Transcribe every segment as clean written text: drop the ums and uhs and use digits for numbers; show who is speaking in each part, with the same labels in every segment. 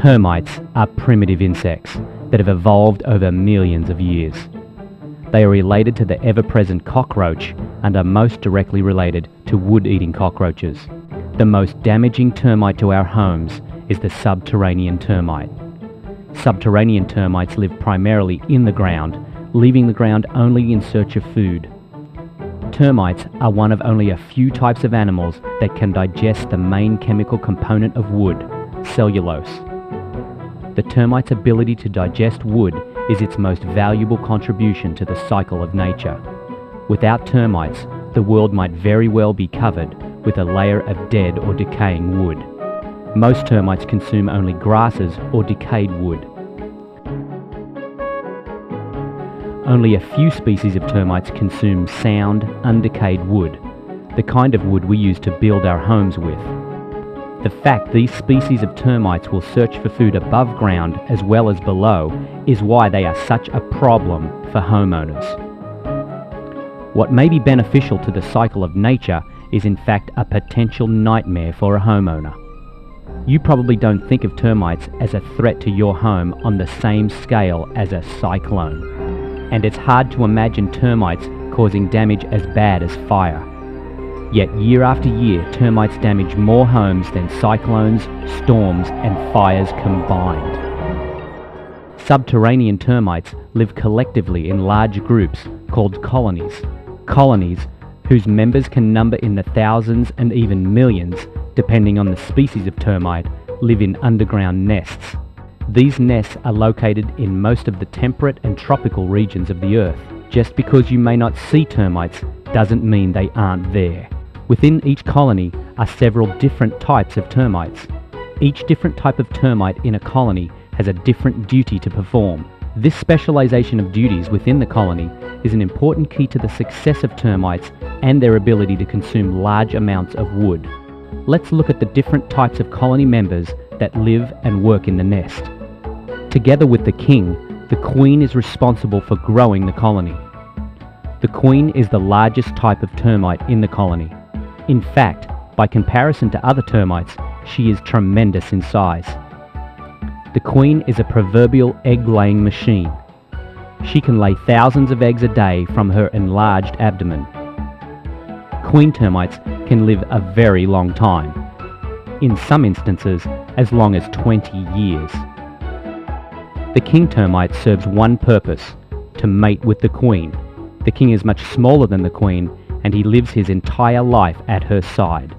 Speaker 1: Termites are primitive insects that have evolved over millions of years. They are related to the ever-present cockroach and are most directly related to wood-eating cockroaches. The most damaging termite to our homes is the subterranean termite. Subterranean termites live primarily in the ground, leaving the ground only in search of food. Termites are one of only a few types of animals that can digest the main chemical component of wood, cellulose. The termite's ability to digest wood is its most valuable contribution to the cycle of nature. Without termites, the world might very well be covered with a layer of dead or decaying wood. Most termites consume only grasses or decayed wood. Only a few species of termites consume sound, undecayed wood, the kind of wood we use to build our homes with. The fact these species of termites will search for food above ground as well as below is why they are such a problem for homeowners. What may be beneficial to the cycle of nature is in fact a potential nightmare for a homeowner. You probably don't think of termites as a threat to your home on the same scale as a cyclone. And it's hard to imagine termites causing damage as bad as fire. Yet year after year, termites damage more homes than cyclones, storms, and fires combined. Subterranean termites live collectively in large groups called colonies. Colonies whose members can number in the thousands and even millions, depending on the species of termite, live in underground nests. These nests are located in most of the temperate and tropical regions of the Earth. Just because you may not see termites doesn't mean they aren't there. Within each colony are several different types of termites. Each different type of termite in a colony has a different duty to perform. This specialization of duties within the colony is an important key to the success of termites and their ability to consume large amounts of wood. Let's look at the different types of colony members that live and work in the nest. Together with the king, the queen is responsible for growing the colony. The queen is the largest type of termite in the colony. In fact, by comparison to other termites, she is tremendous in size. The queen is a proverbial egg-laying machine. She can lay thousands of eggs a day from her enlarged abdomen. Queen termites can live a very long time, in some instances as long as 20 years. The king termite serves one purpose: to mate with the queen. The king is much smaller than the queen, and he lives his entire life at her side.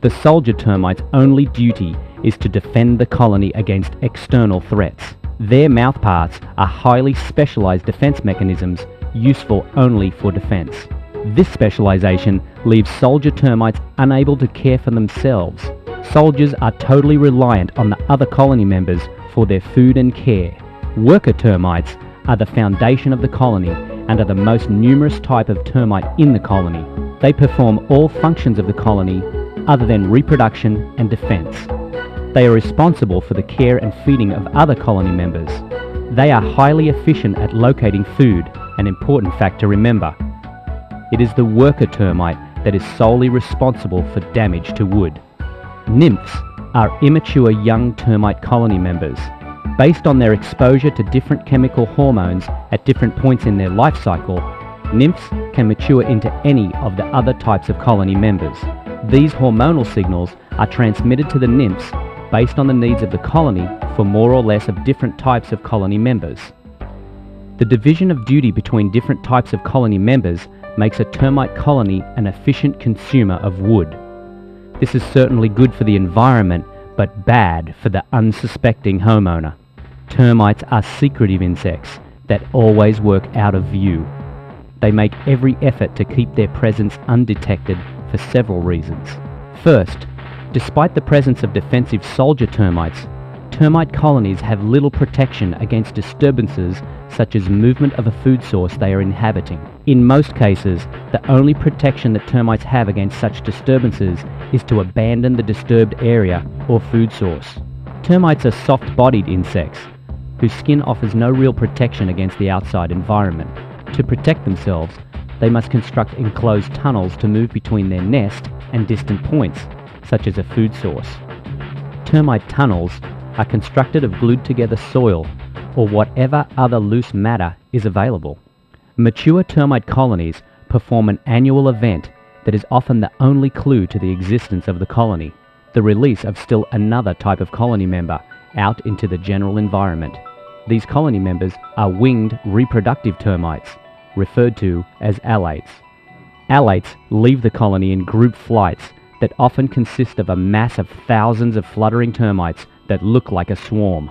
Speaker 1: The soldier termite's only duty is to defend the colony against external threats. Their mouthparts are highly specialized defense mechanisms useful only for defense. This specialization leaves soldier termites unable to care for themselves. Soldiers are totally reliant on the other colony members for their food and care. Worker termites are the foundation of the colony and are the most numerous type of termite in the colony. They perform all functions of the colony other than reproduction and defense. They are responsible for the care and feeding of other colony members. They are highly efficient at locating food, an important fact to remember. It is the worker termite that is solely responsible for damage to wood. Nymphs are immature young termite colony members. Based on their exposure to different chemical hormones at different points in their life cycle, nymphs can mature into any of the other types of colony members. These hormonal signals are transmitted to the nymphs based on the needs of the colony for more or less of different types of colony members. The division of duty between different types of colony members makes a termite colony an efficient consumer of wood. This is certainly good for the environment, but bad for the unsuspecting homeowner. Termites are secretive insects that always work out of view. They make every effort to keep their presence undetected for several reasons. First, despite the presence of defensive soldier termites, termite colonies have little protection against disturbances such as movement of a food source they are inhabiting. In most cases, the only protection that termites have against such disturbances is to abandon the disturbed area or food source. Termites are soft-bodied insects whose skin offers no real protection against the outside environment. To protect themselves, they must construct enclosed tunnels to move between their nest and distant points, such as a food source. Termite tunnels are constructed of glued together soil or whatever other loose matter is available. Mature termite colonies perform an annual event that is often the only clue to the existence of the colony, the release of still another type of colony member out into the general environment. These colony members are winged reproductive termites, referred to as alates. Alates leave the colony in group flights that often consist of a mass of thousands of fluttering termites that look like a swarm.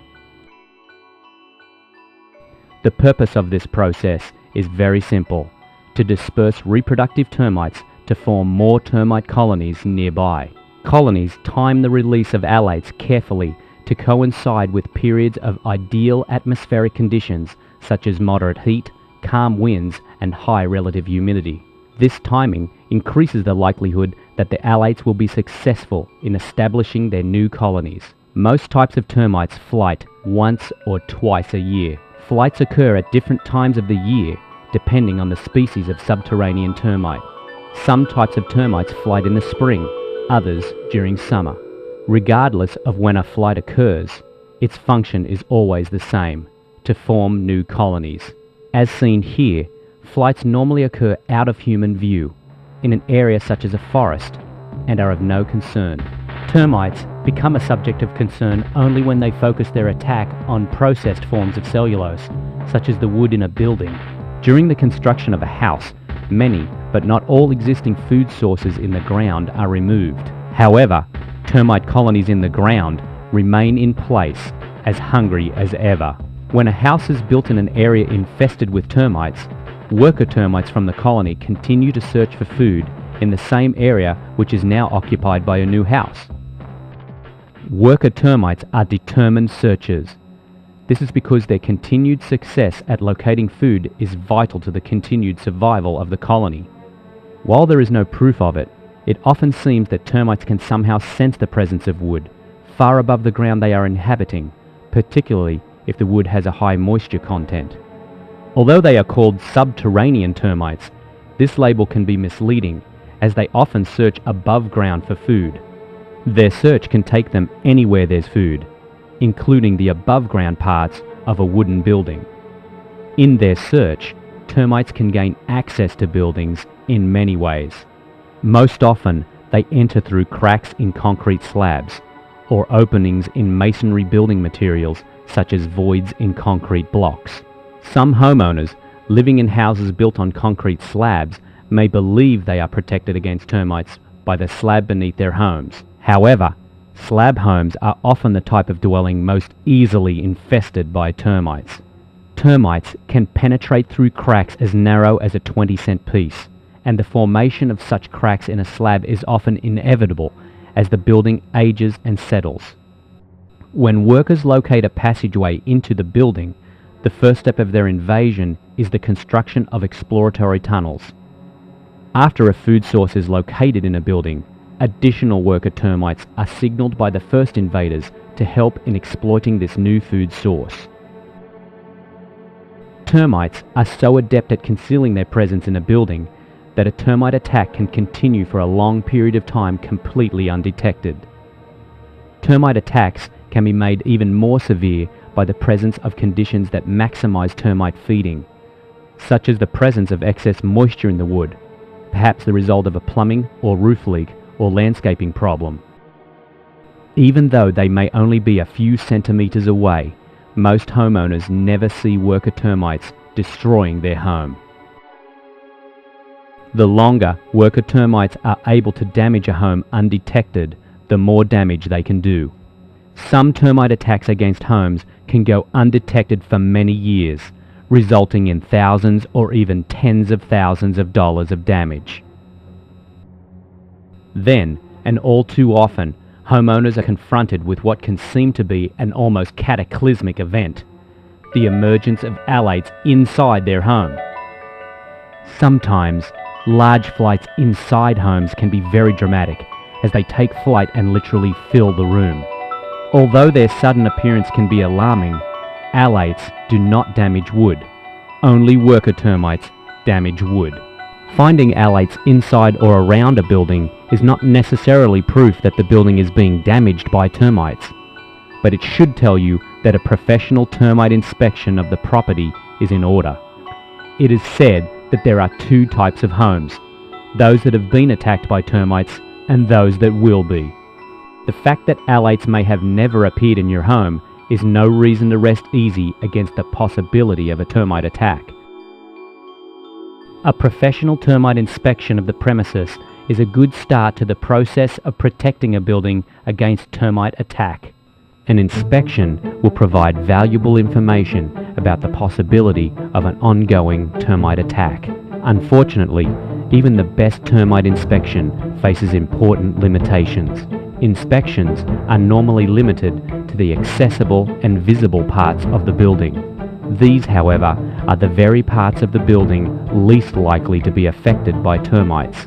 Speaker 1: The purpose of this process is very simple: to disperse reproductive termites to form more termite colonies nearby. Colonies time the release of alates carefully to coincide with periods of ideal atmospheric conditions such as moderate heat, calm winds, and high relative humidity. This timing increases the likelihood that the alates will be successful in establishing their new colonies. Most types of termites flight once or twice a year. Flights occur at different times of the year depending on the species of subterranean termite. Some types of termites flight in the spring, others during summer. Regardless of when a flight occurs, its function is always the same: to form new colonies. As seen here, flights normally occur out of human view, in an area such as a forest, and are of no concern. Termites become a subject of concern only when they focus their attack on processed forms of cellulose, such as the wood in a building. During the construction of a house, many, but not all existing food sources in the ground are removed. However, termite colonies in the ground remain in place, as hungry as ever. When a house is built in an area infested with termites, worker termites from the colony continue to search for food in the same area which is now occupied by a new house. Worker termites are determined searchers. This is because their continued success at locating food is vital to the continued survival of the colony. While there is no proof of it, it often seems that termites can somehow sense the presence of wood far above the ground they are inhabiting, particularly if the wood has a high moisture content. Although they are called subterranean termites, this label can be misleading, as they often search above ground for food. Their search can take them anywhere there's food, including the above-ground parts of a wooden building. In their search, termites can gain access to buildings in many ways. Most often, they enter through cracks in concrete slabs, or openings in masonry building materials such as voids in concrete blocks. Some homeowners living in houses built on concrete slabs may believe they are protected against termites by the slab beneath their homes. However, slab homes are often the type of dwelling most easily infested by termites. Termites can penetrate through cracks as narrow as a 20-cent piece, and the formation of such cracks in a slab is often inevitable as the building ages and settles. When workers locate a passageway into the building, the first step of their invasion is the construction of exploratory tunnels. After a food source is located in a building, additional worker termites are signaled by the first invaders to help in exploiting this new food source. Termites are so adept at concealing their presence in a building that a termite attack can continue for a long period of time completely undetected. Termite attacks can be made even more severe by the presence of conditions that maximize termite feeding, such as the presence of excess moisture in the wood, perhaps the result of a plumbing or roof leak or landscaping problem. Even though they may only be a few centimeters away, most homeowners never see worker termites destroying their home. The longer worker termites are able to damage a home undetected, the more damage they can do. Some termite attacks against homes can go undetected for many years, resulting in thousands or even tens of thousands of dollars of damage. Then, and all too often, homeowners are confronted with what can seem to be an almost cataclysmic event: the emergence of alates inside their home. Sometimes, large flights inside homes can be very dramatic, as they take flight and literally fill the room. Although their sudden appearance can be alarming, alates do not damage wood. Only worker termites damage wood. Finding alates inside or around a building is not necessarily proof that the building is being damaged by termites, but it should tell you that a professional termite inspection of the property is in order. It is said that there are two types of homes, those that have been attacked by termites and those that will be. The fact that alates may have never appeared in your home is no reason to rest easy against the possibility of a termite attack. A professional termite inspection of the premises is a good start to the process of protecting a building against termite attack. An inspection will provide valuable information about the possibility of an ongoing termite attack. Unfortunately, even the best termite inspection faces important limitations. Inspections are normally limited to the accessible and visible parts of the building. These, however, are the very parts of the building least likely to be affected by termites.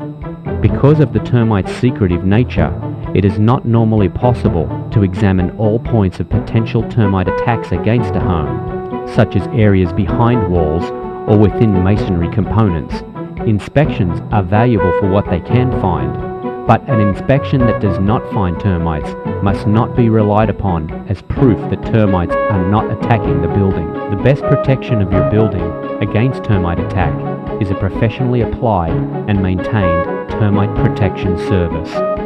Speaker 1: Because of the termite's secretive nature, it is not normally possible to examine all points of potential termite attacks against a home, such as areas behind walls or within masonry components. Inspections are valuable for what they can find, but an inspection that does not find termites must not be relied upon as proof that termites are not attacking the building. The best protection of your building against termite attack is a professionally applied and maintained termite protection service.